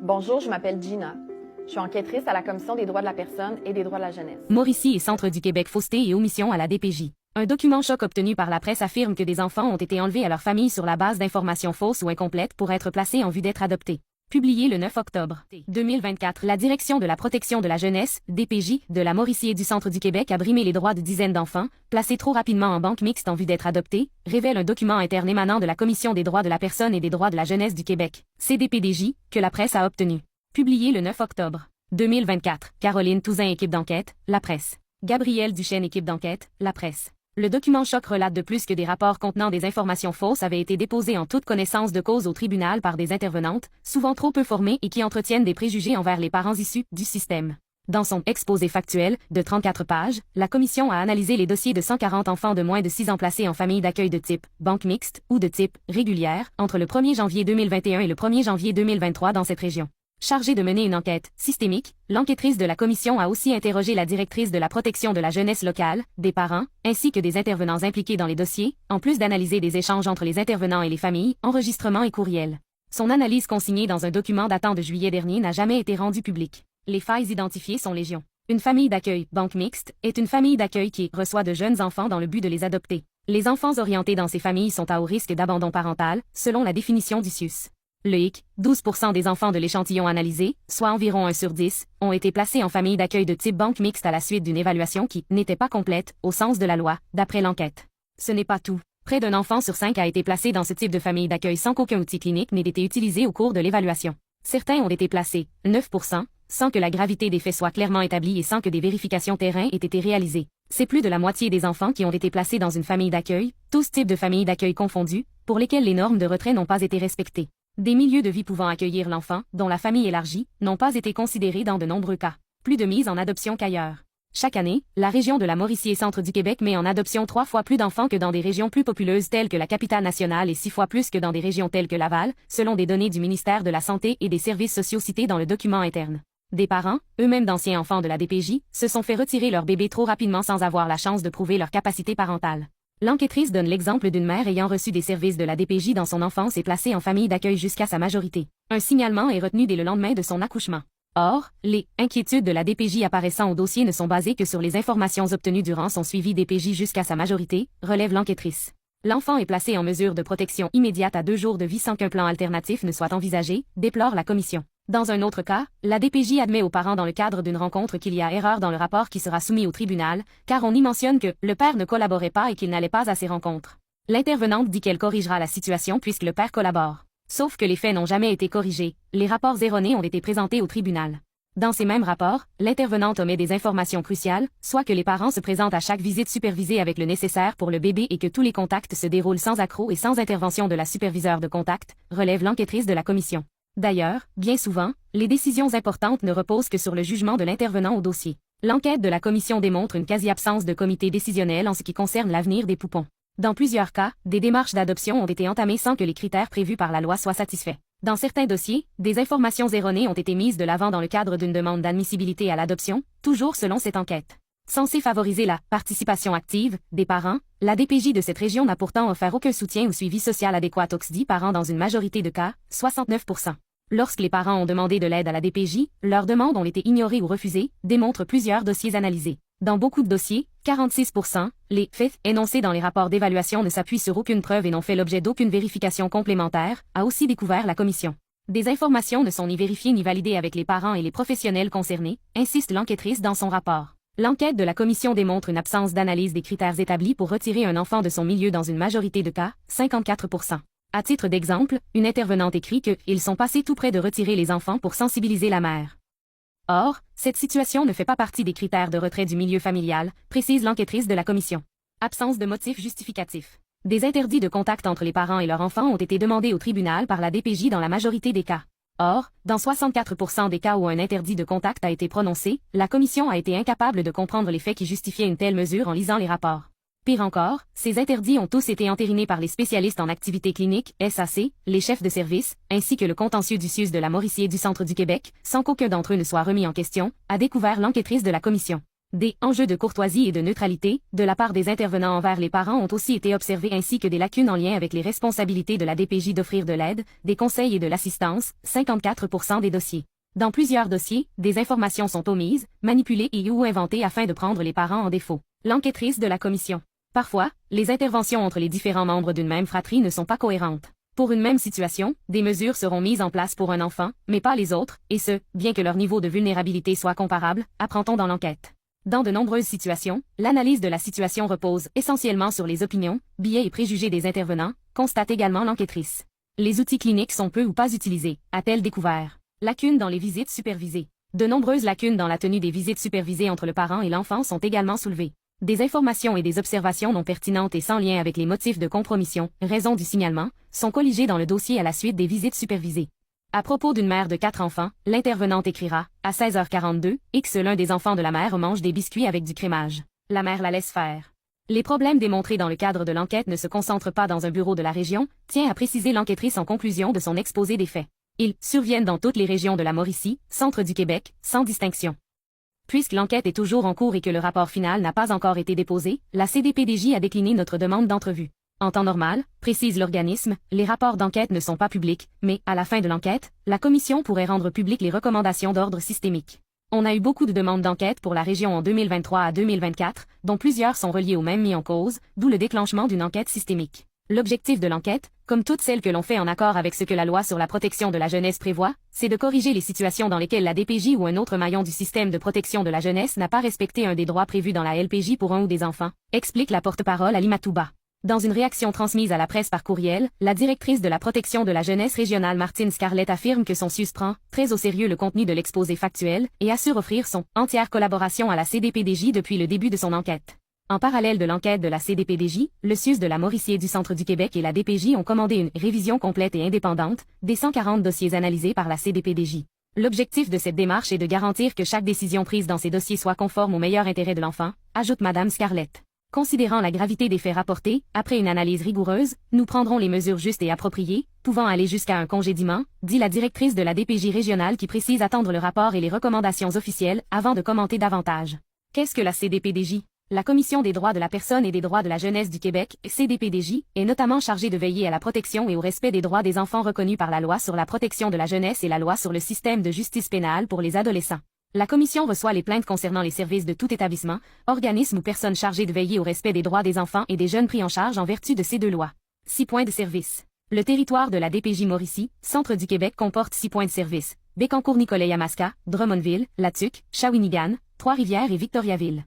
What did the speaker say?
Bonjour, je m'appelle Gina. Je suis enquêtrice à la Commission des droits de la personne et des droits de la jeunesse. Mauricie et Centre du Québec fausseté et omission à la DPJ. Un document choc obtenu par la presse affirme que des enfants ont été enlevés à leur famille sur la base d'informations fausses ou incomplètes pour être placés en vue d'être adoptés. Publié le 9 octobre 2024, la Direction de la protection de la jeunesse, DPJ, de la Mauricie et du Centre du Québec a brimé les droits de dizaines d'enfants, placés trop rapidement en banque mixte en vue d'être adoptés, révèle un document interne émanant de la Commission des droits de la personne et des droits de la jeunesse du Québec, CDPDJ, que la presse a obtenu. Publié le 9 octobre 2024, Caroline Touzin, équipe d'enquête, La Presse. Gabrielle Duchesne, équipe d'enquête, La Presse. Le document choc relate de plus que des rapports contenant des informations fausses avaient été déposés en toute connaissance de cause au tribunal par des intervenantes, souvent trop peu formées et qui entretiennent des préjugés envers les parents issus du système. Dans son exposé factuel, de 34 pages, la commission a analysé les dossiers de 140 enfants de moins de 6 ans placés en famille d'accueil de type banque mixte ou de type régulière entre le 1er janvier 2021 et le 1er janvier 2023 dans cette région. Chargée de mener une enquête systémique, l'enquêtrice de la commission a aussi interrogé la directrice de la protection de la jeunesse locale, des parents, ainsi que des intervenants impliqués dans les dossiers, en plus d'analyser des échanges entre les intervenants et les familles, enregistrements et courriels. Son analyse consignée dans un document datant de juillet dernier n'a jamais été rendue publique. Les failles identifiées sont légion. Une famille d'accueil, banque mixte, est une famille d'accueil qui reçoit de jeunes enfants dans le but de les adopter. Les enfants orientés dans ces familles sont à haut risque d'abandon parental, selon la définition du CIUS. Le HIC, 12% des enfants de l'échantillon analysé, soit environ 1 sur 10, ont été placés en famille d'accueil de type banque mixte à la suite d'une évaluation qui n'était pas complète, au sens de la loi, d'après l'enquête. Ce n'est pas tout. Près d'un enfant sur 5 a été placé dans ce type de famille d'accueil sans qu'aucun outil clinique n'ait été utilisé au cours de l'évaluation. Certains ont été placés, 9%, sans que la gravité des faits soit clairement établie et sans que des vérifications terrain aient été réalisées. C'est plus de la moitié des enfants qui ont été placés dans une famille d'accueil, tous types de familles d'accueil confondus, pour lesquels les normes de retrait n'ont pas été respectées. Des milieux de vie pouvant accueillir l'enfant, dont la famille élargie, n'ont pas été considérés dans de nombreux cas. Plus de mise en adoption qu'ailleurs. Chaque année, la région de la Mauricie et Centre du Québec met en adoption 3 fois plus d'enfants que dans des régions plus populeuses telles que la capitale nationale et 6 fois plus que dans des régions telles que Laval, selon des données du ministère de la Santé et des Services sociaux cités dans le document interne. Des parents, eux-mêmes d'anciens enfants de la DPJ, se sont fait retirer leur bébé trop rapidement sans avoir la chance de prouver leur capacité parentale. L'enquêtrice donne l'exemple d'une mère ayant reçu des services de la DPJ dans son enfance et placée en famille d'accueil jusqu'à sa majorité. Un signalement est retenu dès le lendemain de son accouchement. Or, les inquiétudes de la DPJ apparaissant au dossier ne sont basées que sur les informations obtenues durant son suivi DPJ jusqu'à sa majorité, relève l'enquêtrice. L'enfant est placé en mesure de protection immédiate à 2 jours de vie sans qu'un plan alternatif ne soit envisagé, déplore la commission. Dans un autre cas, la DPJ admet aux parents dans le cadre d'une rencontre qu'il y a erreur dans le rapport qui sera soumis au tribunal, car on y mentionne que le père ne collaborait pas et qu'il n'allait pas à ces rencontres. L'intervenante dit qu'elle corrigera la situation puisque le père collabore. Sauf que les faits n'ont jamais été corrigés, les rapports erronés ont été présentés au tribunal. Dans ces mêmes rapports, l'intervenante omet des informations cruciales, soit que les parents se présentent à chaque visite supervisée avec le nécessaire pour le bébé et que tous les contacts se déroulent sans accroc et sans intervention de la superviseure de contact, relève l'enquêtrice de la commission. D'ailleurs, bien souvent, les décisions importantes ne reposent que sur le jugement de l'intervenant au dossier. L'enquête de la commission démontre une quasi-absence de comité décisionnel en ce qui concerne l'avenir des poupons. Dans plusieurs cas, des démarches d'adoption ont été entamées sans que les critères prévus par la loi soient satisfaits. Dans certains dossiers, des informations erronées ont été mises de l'avant dans le cadre d'une demande d'admissibilité à l'adoption, toujours selon cette enquête. Censée favoriser la participation active des parents, la DPJ de cette région n'a pourtant offert aucun soutien ou suivi social adéquat aux parents dans une majorité de cas, 69%. Lorsque les parents ont demandé de l'aide à la DPJ, leurs demandes ont été ignorées ou refusées, démontrent plusieurs dossiers analysés. Dans beaucoup de dossiers, 46%, les faits énoncés dans les rapports d'évaluation ne s'appuient sur aucune preuve et n'ont fait l'objet d'aucune vérification complémentaire, a aussi découvert la commission. Des informations ne sont ni vérifiées ni validées avec les parents et les professionnels concernés, insiste l'enquêtrice dans son rapport. L'enquête de la commission démontre une absence d'analyse des critères établis pour retirer un enfant de son milieu dans une majorité de cas, 54%. À titre d'exemple, une intervenante écrit que « ils sont passés tout près de retirer les enfants pour sensibiliser la mère ». Or, cette situation ne fait pas partie des critères de retrait du milieu familial, précise l'enquêtrice de la commission. Absence de motifs justificatifs. Des interdits de contact entre les parents et leurs enfants ont été demandés au tribunal par la DPJ dans la majorité des cas. Or, dans 64% des cas où un interdit de contact a été prononcé, la commission a été incapable de comprendre les faits qui justifiaient une telle mesure en lisant les rapports. Pire encore, ces interdits ont tous été entérinés par les spécialistes en activité clinique, SAC, les chefs de service, ainsi que le contentieux du CIUS de la Mauricie et du Centre du Québec, sans qu'aucun d'entre eux ne soit remis en question, a découvert l'enquêtrice de la commission. Des enjeux de courtoisie et de neutralité, de la part des intervenants envers les parents ont aussi été observés ainsi que des lacunes en lien avec les responsabilités de la DPJ d'offrir de l'aide, des conseils et de l'assistance, 54% des dossiers. Dans plusieurs dossiers, des informations sont omises, manipulées et ou inventées afin de prendre les parents en défaut. L'enquêtrice de la commission. Parfois, les interventions entre les différents membres d'une même fratrie ne sont pas cohérentes. Pour une même situation, des mesures seront mises en place pour un enfant, mais pas les autres, et ce, bien que leur niveau de vulnérabilité soit comparable, apprend-on dans l'enquête. Dans de nombreuses situations, l'analyse de la situation repose essentiellement sur les opinions, biais et préjugés des intervenants, constate également l'enquêtrice. Les outils cliniques sont peu ou pas utilisés, a-t-elle découvert. Lacunes dans les visites supervisées. De nombreuses lacunes dans la tenue des visites supervisées entre le parent et l'enfant sont également soulevées. Des informations et des observations non pertinentes et sans lien avec les motifs de compromission, raison du signalement, sont colligées dans le dossier à la suite des visites supervisées. À propos d'une mère de 4 enfants, l'intervenante écrira, à 16h42, X l'un des enfants de la mère mange des biscuits avec du crémage. La mère la laisse faire. Les problèmes démontrés dans le cadre de l'enquête ne se concentrent pas dans un bureau de la région, tient à préciser l'enquêtrice en conclusion de son exposé des faits. Ils surviennent dans toutes les régions de la Mauricie, centre du Québec, sans distinction. Puisque l'enquête est toujours en cours et que le rapport final n'a pas encore été déposé, la CDPDJ a décliné notre demande d'entrevue. En temps normal, précise l'organisme, les rapports d'enquête ne sont pas publics, mais, à la fin de l'enquête, la commission pourrait rendre publiques les recommandations d'ordre systémique. On a eu beaucoup de demandes d'enquête pour la région en 2023 à 2024, dont plusieurs sont reliées au même mis en cause, d'où le déclenchement d'une enquête systémique. L'objectif de l'enquête, comme toutes celles que l'on fait en accord avec ce que la loi sur la protection de la jeunesse prévoit, c'est de corriger les situations dans lesquelles la DPJ ou un autre maillon du système de protection de la jeunesse n'a pas respecté un des droits prévus dans la LPJ pour un ou des enfants, explique la porte-parole Ali Matouba. Dans une réaction transmise à la presse par courriel, la directrice de la protection de la jeunesse régionale Martine Scarlett affirme que son SUS prend très au sérieux le contenu de l'exposé factuel et assure offrir son entière collaboration à la CDPDJ depuis le début de son enquête. En parallèle de l'enquête de la CDPDJ, le SUS de la Mauricie et du Centre du Québec et la DPJ ont commandé une révision complète et indépendante des 140 dossiers analysés par la CDPDJ. L'objectif de cette démarche est de garantir que chaque décision prise dans ces dossiers soit conforme au meilleur intérêt de l'enfant, ajoute Madame Scarlett. Considérant la gravité des faits rapportés, après une analyse rigoureuse, nous prendrons les mesures justes et appropriées, pouvant aller jusqu'à un congédiement, dit la directrice de la DPJ régionale qui précise attendre le rapport et les recommandations officielles avant de commenter davantage. Qu'est-ce que la CDPDJ? La Commission des droits de la personne et des droits de la jeunesse du Québec, CDPDJ, est notamment chargée de veiller à la protection et au respect des droits des enfants reconnus par la loi sur la protection de la jeunesse et la loi sur le système de justice pénale pour les adolescents. La Commission reçoit les plaintes concernant les services de tout établissement, organisme ou personne chargée de veiller au respect des droits des enfants et des jeunes pris en charge en vertu de ces 2 lois. 6 points de service. Le territoire de la DPJ Mauricie, Centre du Québec comporte 6 points de service. Bécancour-Nicolet-Yamaska, Drummondville, La Tuque, Shawinigan, Trois-Rivières et Victoriaville.